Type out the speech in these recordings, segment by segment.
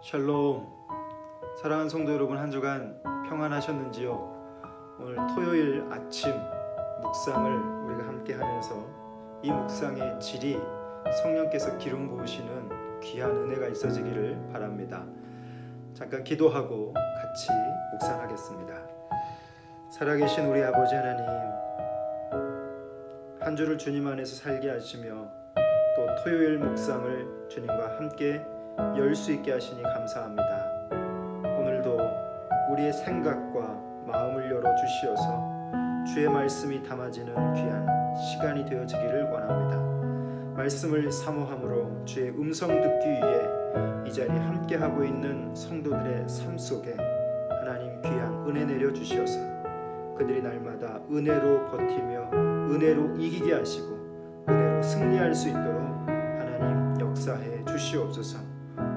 샬롬. 사랑하는 성도 여러분, 한 주간 평안하셨는지요? 오늘 토요일 아침 묵상을 우리가 함께 하면서 이 묵상의 질이 성령께서 기름 부으시는 귀한 은혜가 있어지기를 바랍니다. 잠깐 기도하고 같이 묵상하겠습니다. 살아계신 우리 아버지 하나님, 한 주를 주님 안에서 살게 하시며 또 토요일 묵상을 주님과 함께 열 수 있게 하시니 감사합니다. 오늘도 우리의 생각과 마음을 열어 주시어서 주의 말씀이 담아지는 귀한 시간이 되어지기를 원합니다. 말씀을 사모함으로 주의 음성 듣기 위해 이 자리에 함께하고 있는 성도들의 삶 속에 하나님 귀한 은혜 내려 주시어서 그들이 날마다 은혜로 버티며 은혜로 이기게 하시고 은혜로 승리할 수 있도록 하나님 역사해 주시옵소서.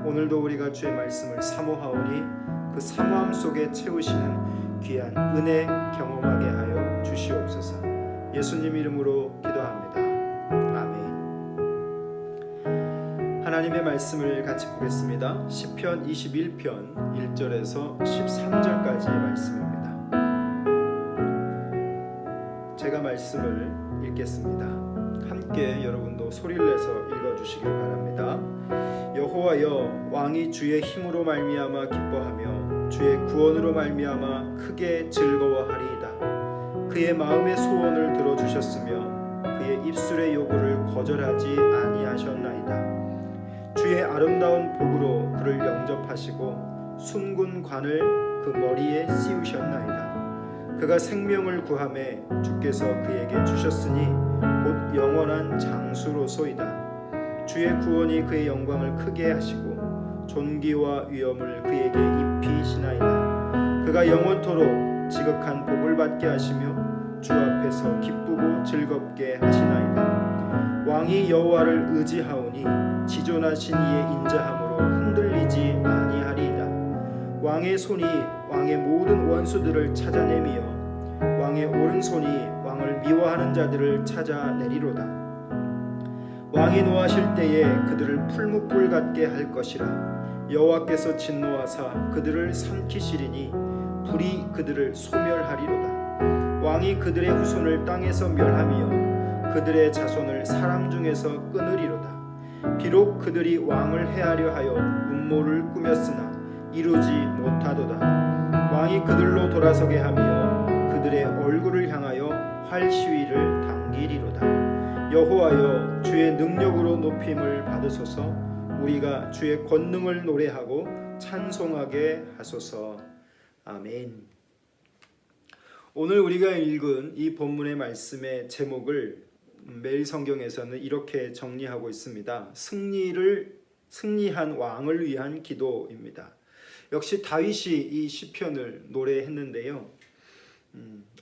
오늘도 우리가 주의 말씀을 사모하오니 그 사모함 속에 채우시는 귀한 은혜 경험하게 하여 주시옵소서. 예수님 이름으로 기도합니다. 아멘. 하나님의 말씀을 같이 보겠습니다. 시편 21편 1절에서 13절까지의 말씀입니다. 제가 말씀을 읽겠습니다. 함께 여러분도 소리를 내서 읽어주시길 바랍니다. 여호와여, 왕이 주의 힘으로 말미암아 기뻐하며 주의 구원으로 말미암아 크게 즐거워하리이다. 그의 마음의 소원을 들어주셨으며 그의 입술의 요구를 거절하지 아니하셨나이다. 주의 아름다운 복으로 그를 영접하시고 순군 관을 그 머리에 씌우셨나이다. 그가 생명을 구하매 주께서 그에게 주셨으니 곧 영원한 장수로소이다. 주의 구원이 그의 영광을 크게 하시고 존귀와 위엄을 그에게 입히시나이다. 그가 영원토록 지극한 복을 받게 하시며 주 앞에서 기쁘고 즐겁게 하시나이다. 왕이 여호와를 의지하오니 지존하신 이의 인자함으로 흔들리지 아니하리이다. 왕의 손이 왕의 모든 원수들을 찾아내며 왕의 오른손이 왕을 미워하는 자들을 찾아내리로다. 왕이 노하실 때에 그들을 풀무불 같게 할 것이라. 여호와께서 진노하사 그들을 삼키시리니 불이 그들을 소멸하리로다. 왕이 그들의 후손을 땅에서 멸하며 그들의 자손을 사람 중에서 끊으리로다. 비록 그들이 왕을 해하려 하여 음모를 꾸몄으나 이루지 못하도다. 왕이 그들로 돌아서게 하며 그들의 얼굴을 향하여 활시위를 당기리로다. 여호와여, 주의 능력으로 높임을 받으소서. 우리가 주의 권능을 노래하고 찬송하게 하소서. 아멘. 오늘 우리가 읽은 이 본문의 말씀의 제목을 매일 성경에서는 이렇게 정리하고 있습니다. 승리한 왕을 위한 기도입니다. 역시 다윗이 이 시편을 노래했는데요.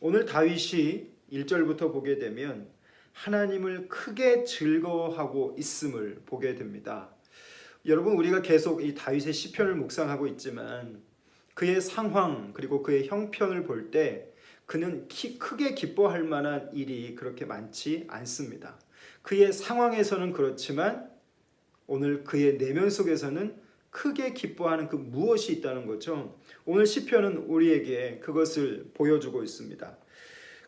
오늘 다윗이 1절부터 보게 되면 하나님을 크게 즐거워하고 있음을 보게 됩니다. 여러분, 우리가 계속 이 다윗의 시편을 묵상하고 있지만 그의 상황 그리고 그의 형편을 볼 때 그는 크게 기뻐할 만한 일이 그렇게 많지 않습니다. 그의 상황에서는 그렇지만 오늘 그의 내면 속에서는 크게 기뻐하는 그 무엇이 있다는 거죠. 오늘 시편은 우리에게 그것을 보여주고 있습니다.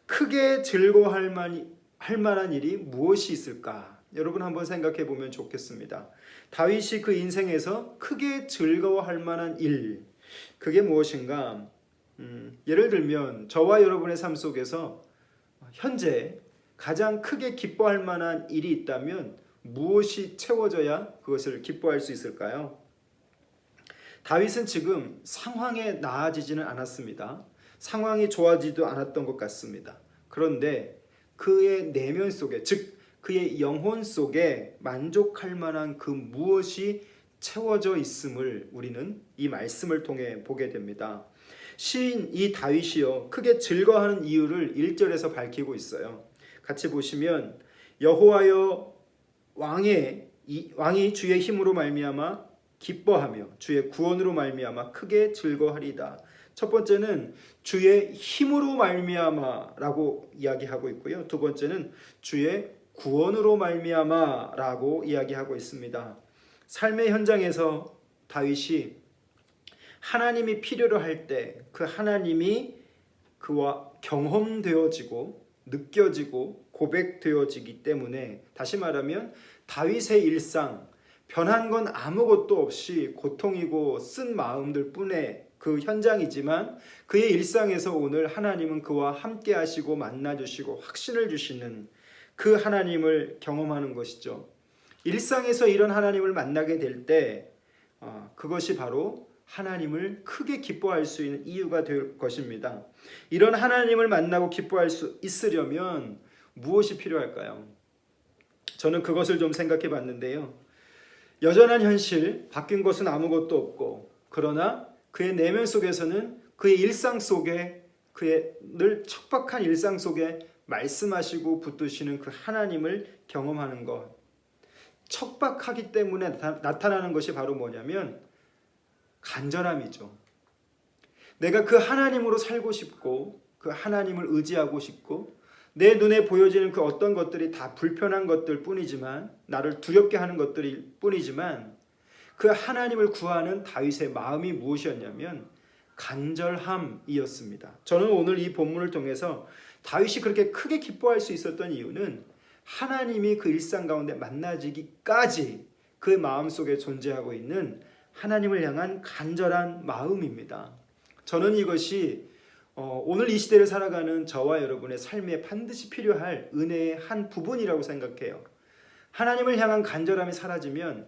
크게 즐거워할 만한 일이 무엇이 있을까? 여러분 한번 생각해 보면 좋겠습니다. 다윗이 그 인생에서 크게 즐거워할 만한 일, 그게 무엇인가? 예를 들면 저와 여러분의 삶 속에서 현재 가장 크게 기뻐할 만한 일이 있다면 무엇이 채워져야 그것을 기뻐할 수 있을까요? 다윗은 지금 상황에 나아지지는 않았습니다. 상황이 좋아지지도 않았던 것 같습니다. 그런데 그의 내면 속에, 즉 그의 영혼 속에 만족할 만한 그 무엇이 채워져 있음을 우리는 이 말씀을 통해 보게 됩니다. 시인 이 다윗이요 크게 즐거워하는 이유를 1절에서 밝히고 있어요. 같이 보시면 여호와여, 왕이 주의 힘으로 말미암아 기뻐하며 주의 구원으로 말미암아 크게 즐거워하리이다. 첫 번째는 주의 힘으로 말미암아라고 이야기하고 있고요. 두 번째는 주의 구원으로 말미암아라고 이야기하고 있습니다. 삶의 현장에서 다윗이 하나님이 필요로 할 때 그 하나님이 그와 경험되어지고 느껴지고 고백되어지기 때문에, 다시 말하면 다윗의 일상, 변한 건 아무것도 없이 고통이고 쓴 마음들 뿐의 그 현장이지만 그의 일상에서 오늘 하나님은 그와 함께 하시고 만나 주시고 확신을 주시는 그 하나님을 경험하는 것이죠. 일상에서 이런 하나님을 만나게 될 때 그것이 바로 하나님을 크게 기뻐할 수 있는 이유가 될 것입니다. 이런 하나님을 만나고 기뻐할 수 있으려면 무엇이 필요할까요? 저는 그것을 좀 생각해 봤는데요. 여전한 현실, 바뀐 것은 아무것도 없고, 그러나 그의 내면 속에서는 그의 일상 속에, 그의 늘 척박한 일상 속에 말씀하시고 붙드시는 그 하나님을 경험하는 것. 척박하기 때문에 나타나는 것이 바로 뭐냐면 간절함이죠. 내가 그 하나님으로 살고 싶고 그 하나님을 의지하고 싶고 내 눈에 보여지는 그 어떤 것들이 다 불편한 것들 뿐이지만, 나를 두렵게 하는 것들일 뿐이지만, 그 하나님을 구하는 다윗의 마음이 무엇이었냐면 간절함이었습니다. 저는 오늘 이 본문을 통해서 다윗이 그렇게 크게 기뻐할 수 있었던 이유는 하나님이 그 일상 가운데 만나지기까지 그 마음속에 존재하고 있는 하나님을 향한 간절한 마음입니다. 저는 이것이 오늘 이 시대를 살아가는 저와 여러분의 삶에 반드시 필요할 은혜의 한 부분이라고 생각해요. 하나님을 향한 간절함이 사라지면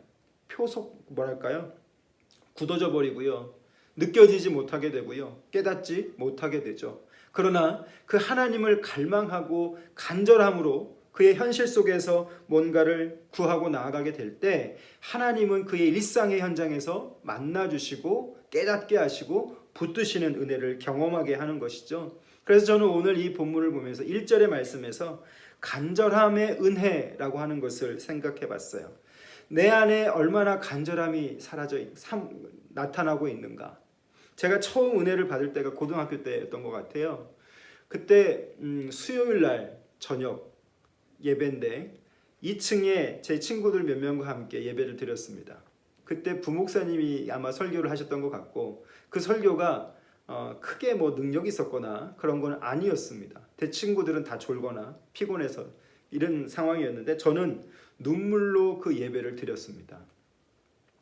굳어져 버리고요. 느껴지지 못하게 되고요. 깨닫지 못하게 되죠. 그러나 그 하나님을 갈망하고 간절함으로 그의 현실 속에서 뭔가를 구하고 나아가게 될 때 하나님은 그의 일상의 현장에서 만나주시고 깨닫게 하시고 붙드시는 은혜를 경험하게 하는 것이죠. 그래서 저는 오늘 이 본문을 보면서 1절의 말씀에서 간절함의 은혜라고 하는 것을 생각해 봤어요. 내 안에 얼마나 간절함이 나타나고 있는가. 제가 처음 은혜를 받을 때가 고등학교 때였던 것 같아요. 그때 수요일 날 저녁 예배인데 2층에 제 친구들 몇 명과 함께 예배를 드렸습니다. 그때 부목사님이 아마 설교를 하셨던 것 같고, 그 설교가 크게 뭐 능력이 있었거나 그런 건 아니었습니다. 제 친구들은 다 졸거나 피곤해서 이런 상황이었는데 저는 눈물로 그 예배를 드렸습니다.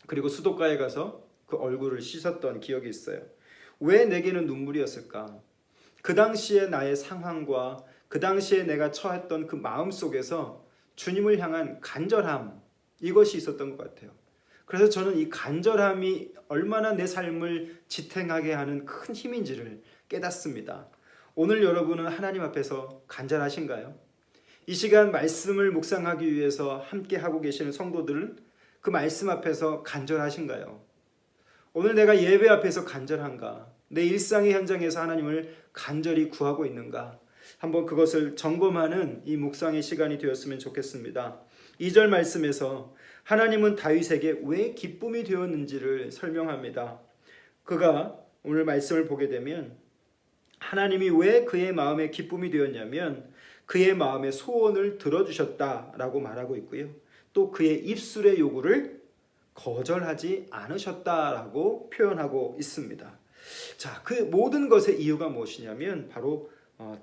그리고 수도가에 가서 그 얼굴을 씻었던 기억이 있어요. 왜 내게는 눈물이었을까? 그 당시에 나의 상황과 그 당시에 내가 처했던 그 마음 속에서 주님을 향한 간절함, 이것이 있었던 것 같아요. 그래서 저는 이 간절함이 얼마나 내 삶을 지탱하게 하는 큰 힘인지를 깨닫습니다. 오늘 여러분은 하나님 앞에서 간절하신가요? 이 시간 말씀을 묵상하기 위해서 함께 하고 계시는 성도들은 그 말씀 앞에서 간절하신가요? 오늘 내가 예배 앞에서 간절한가? 내 일상의 현장에서 하나님을 간절히 구하고 있는가? 한번 그것을 점검하는 이 묵상의 시간이 되었으면 좋겠습니다. 2절 말씀에서 하나님은 다윗에게 왜 기쁨이 되었는지를 설명합니다. 그가 오늘 말씀을 보게 되면 하나님이 왜 그의 마음에 기쁨이 되었냐면 그의 마음의 소원을 들어주셨다라고 말하고 있고요. 또 그의 입술의 요구를 거절하지 않으셨다라고 표현하고 있습니다. 자, 그 모든 것의 이유가 무엇이냐면 바로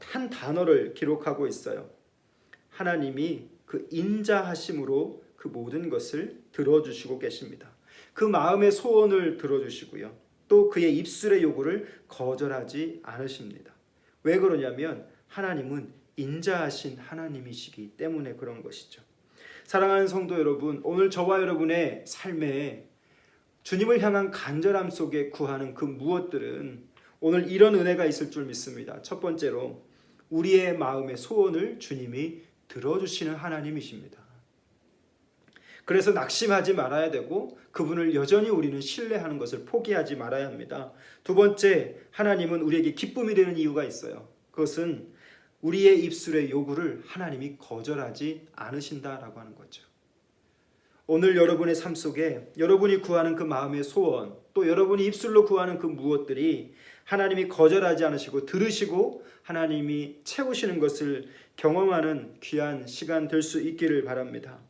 한 단어를 기록하고 있어요. 하나님이 그 인자하심으로 그 모든 것을 들어주시고 계십니다. 그 마음의 소원을 들어주시고요. 또 그의 입술의 요구를 거절하지 않으십니다. 왜 그러냐면 하나님은 인자하신 하나님이시기 때문에 그런 것이죠. 사랑하는 성도 여러분, 오늘 저와 여러분의 삶에 주님을 향한 간절함 속에 구하는 그 무엇들은 오늘 이런 은혜가 있을 줄 믿습니다. 첫 번째로 우리의 마음의 소원을 주님이 들어주시는 하나님이십니다. 그래서 낙심하지 말아야 되고 그분을 여전히 우리는 신뢰하는 것을 포기하지 말아야 합니다. 두 번째, 하나님은 우리에게 기쁨이 되는 이유가 있어요. 그것은 우리의 입술의 요구를 하나님이 거절하지 않으신다라고 하는 거죠. 오늘 여러분의 삶 속에 여러분이 구하는 그 마음의 소원, 또 여러분이 입술로 구하는 그 무엇들이 하나님이 거절하지 않으시고 들으시고 하나님이 채우시는 것을 경험하는 귀한 시간 될 수 있기를 바랍니다.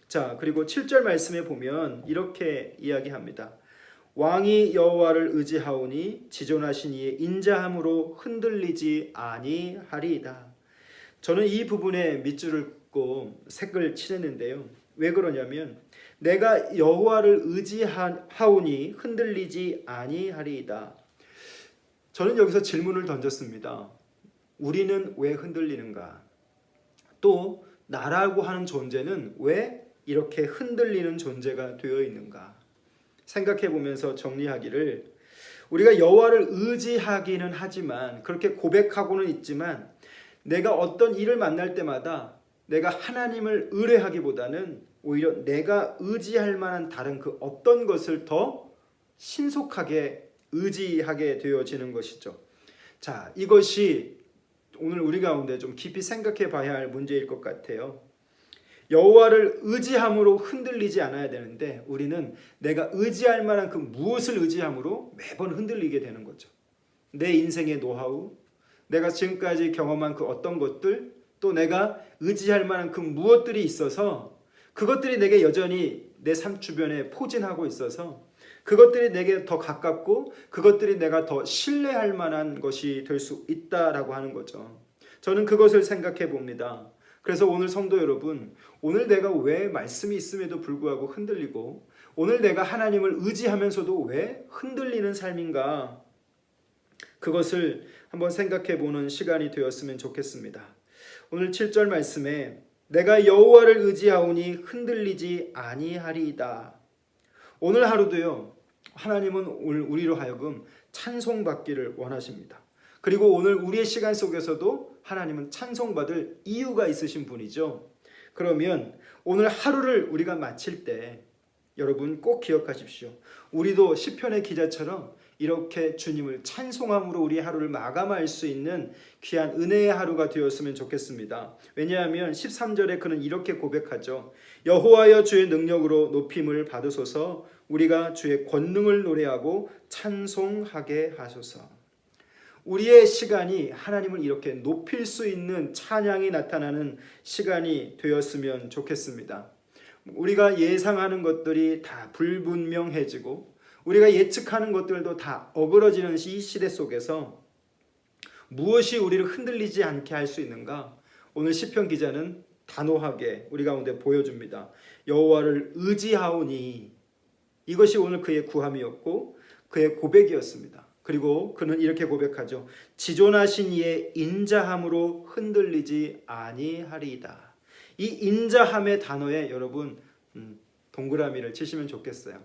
자, 그리고 7절 말씀에 보면 이렇게 이야기합니다. 왕이 여호와를 의지하오니 지존하신 이의 인자함으로 흔들리지 아니하리이다. 저는 이 부분에 밑줄을 긋고 색을 칠했는데요. 왜 그러냐면 내가 여호와를 의지하오니 흔들리지 아니하리이다. 저는 여기서 질문을 던졌습니다. 우리는 왜 흔들리는가? 또 나라고 하는 존재는 왜 이렇게 흔들리는 존재가 되어 있는가? 생각해 보면서 정리하기를, 우리가 여호와를 의지하기는 하지만, 그렇게 고백하고는 있지만, 내가 어떤 일을 만날 때마다 내가 하나님을 의뢰하기보다는 오히려 내가 의지할 만한 다른 그 어떤 것을 더 신속하게 의지하게 되어지는 것이죠. 자, 이것이 오늘 우리 가운데 좀 깊이 생각해 봐야 할 문제일 것 같아요. 여호와를 의지함으로 흔들리지 않아야 되는데 우리는 내가 의지할 만한 그 무엇을 의지함으로 매번 흔들리게 되는 거죠. 내 인생의 노하우, 내가 지금까지 경험한 그 어떤 것들, 또 내가 의지할 만한 그 무엇들이 있어서 그것들이 내게 여전히 내 삶 주변에 포진하고 있어서 그것들이 내게 더 가깝고 그것들이 내가 더 신뢰할 만한 것이 될 수 있다라고 하는 거죠. 저는 그것을 생각해 봅니다. 그래서 오늘 성도 여러분, 오늘 내가 왜 말씀이 있음에도 불구하고 흔들리고, 오늘 내가 하나님을 의지하면서도 왜 흔들리는 삶인가, 그것을 한번 생각해 보는 시간이 되었으면 좋겠습니다. 오늘 7절 말씀에 내가 여호와를 의지하오니 흔들리지 아니하리이다. 오늘 하루도요, 하나님은 우리로 하여금 찬송받기를 원하십니다. 그리고 오늘 우리의 시간 속에서도 하나님은 찬송받을 이유가 있으신 분이죠. 그러면 오늘 하루를 우리가 마칠 때 여러분 꼭 기억하십시오. 우리도 시편의 기자처럼 이렇게 주님을 찬송함으로 우리 하루를 마감할 수 있는 귀한 은혜의 하루가 되었으면 좋겠습니다. 왜냐하면 13절에 그는 이렇게 고백하죠. 여호와여 주의 능력으로 높임을 받으소서, 우리가 주의 권능을 노래하고 찬송하게 하소서. 우리의 시간이 하나님을 이렇게 높일 수 있는 찬양이 나타나는 시간이 되었으면 좋겠습니다. 우리가 예상하는 것들이 다 불분명해지고 우리가 예측하는 것들도 다 어그러지는 이 시대 속에서 무엇이 우리를 흔들리지 않게 할 수 있는가? 오늘 시편 기자는 단호하게 우리 가운데 보여줍니다. 여호와를 의지하오니, 이것이 오늘 그의 구함이었고 그의 고백이었습니다. 그리고 그는 이렇게 고백하죠. 지존하신 이의 인자함으로 흔들리지 아니하리이다. 이 인자함의 단어에 여러분 동그라미를 치시면 좋겠어요.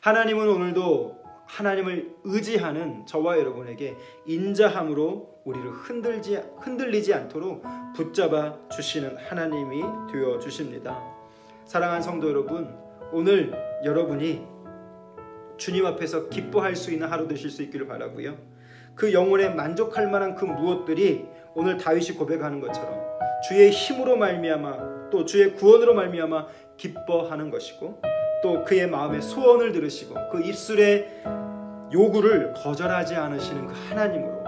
하나님은 오늘도 하나님을 의지하는 저와 여러분에게 인자함으로 우리를 흔들리지 않도록 붙잡아 주시는 하나님이 되어 주십니다. 사랑하는 성도 여러분, 오늘 여러분이 주님 앞에서 기뻐할 수 있는 하루 되실 수 있기를 바라고요. 그 영혼에 만족할 만한 그 무엇들이 오늘 다윗이 고백하는 것처럼 주의 힘으로 말미암아 또 주의 구원으로 말미암아 기뻐하는 것이고, 또 그의 마음의 소원을 들으시고 그 입술의 요구를 거절하지 않으시는 그 하나님으로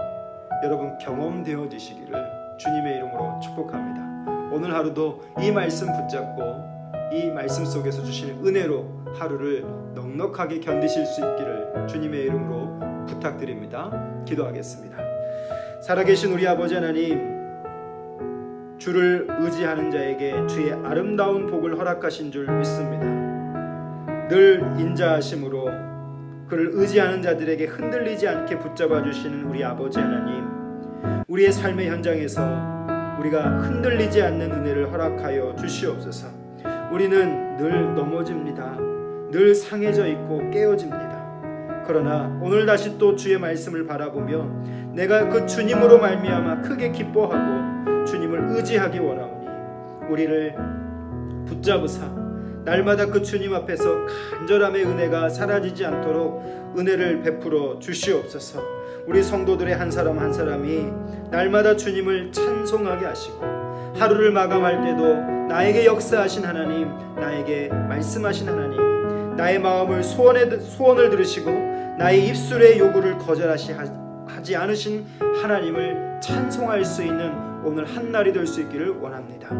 여러분 경험되어지시기를 주님의 이름으로 축복합니다. 오늘 하루도 이 말씀 붙잡고 이 말씀 속에서 주시는 은혜로 하루를 넉넉하게 견디실 수 있기를 주님의 이름으로 부탁드립니다. 기도하겠습니다. 살아계신 우리 아버지 하나님, 주를 의지하는 자에게 주의 아름다운 복을 허락하신 줄 믿습니다. 늘 인자하심으로 그를 의지하는 자들에게 흔들리지 않게 붙잡아 주시는 우리 아버지 하나님, 우리의 삶의 현장에서 우리가 흔들리지 않는 은혜를 허락하여 주시옵소서. 우리는 늘 넘어집니다. 늘 상해져 있고 깨어집니다. 그러나 오늘 다시 또 주의 말씀을 바라보며 내가 그 주님으로 말미암아 크게 기뻐하고 주님을 의지하기 원하오니 우리를 붙잡으사 날마다 그 주님 앞에서 간절함의 은혜가 사라지지 않도록 은혜를 베풀어 주시옵소서. 우리 성도들의 한 사람 한 사람이 날마다 주님을 찬송하게 하시고 하루를 마감할 때도 나에게 역사하신 하나님, 나에게 말씀하신 하나님, 나의 마음을 소원을 들으시고 나의 입술의 요구를 거절하지 않으신 하나님을 찬송할 수 있는 오늘 한날이 될 수 있기를 원합니다.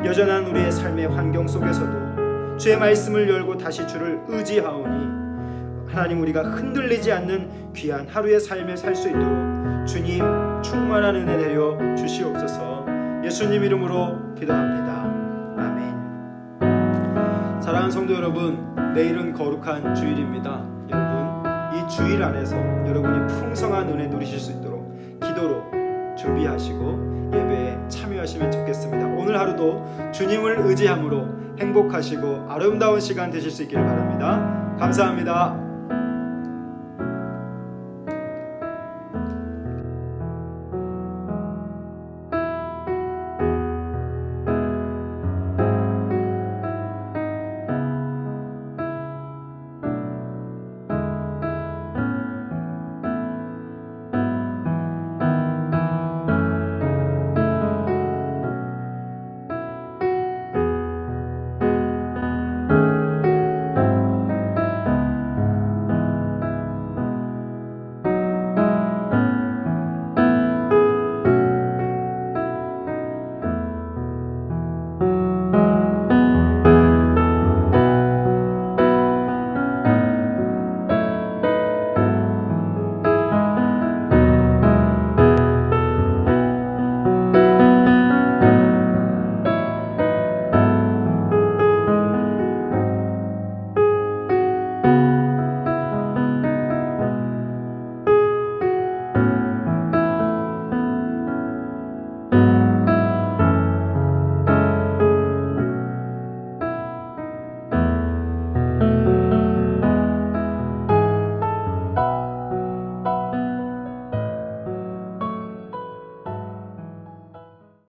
여전한 우리의 삶의 환경 속에서도 주의 말씀을 열고 다시 주를 의지하오니 하나님, 우리가 흔들리지 않는 귀한 하루의 삶을 살 수 있도록 주님 충만한 은혜 내려 주시옵소서. 예수님 이름으로 기도합니다. 아멘. 사랑하는 성도 여러분, 내일은 거룩한 주일입니다. 여러분, 이 주일 안에서 여러분이 풍성한 은혜 누리실 수 있도록 기도로 준비하시고 예배에 참여하시면 좋겠습니다. 오늘 하루도 주님을 의지함으로 행복하시고 아름다운 시간 되실 수 있기를 바랍니다. 감사합니다.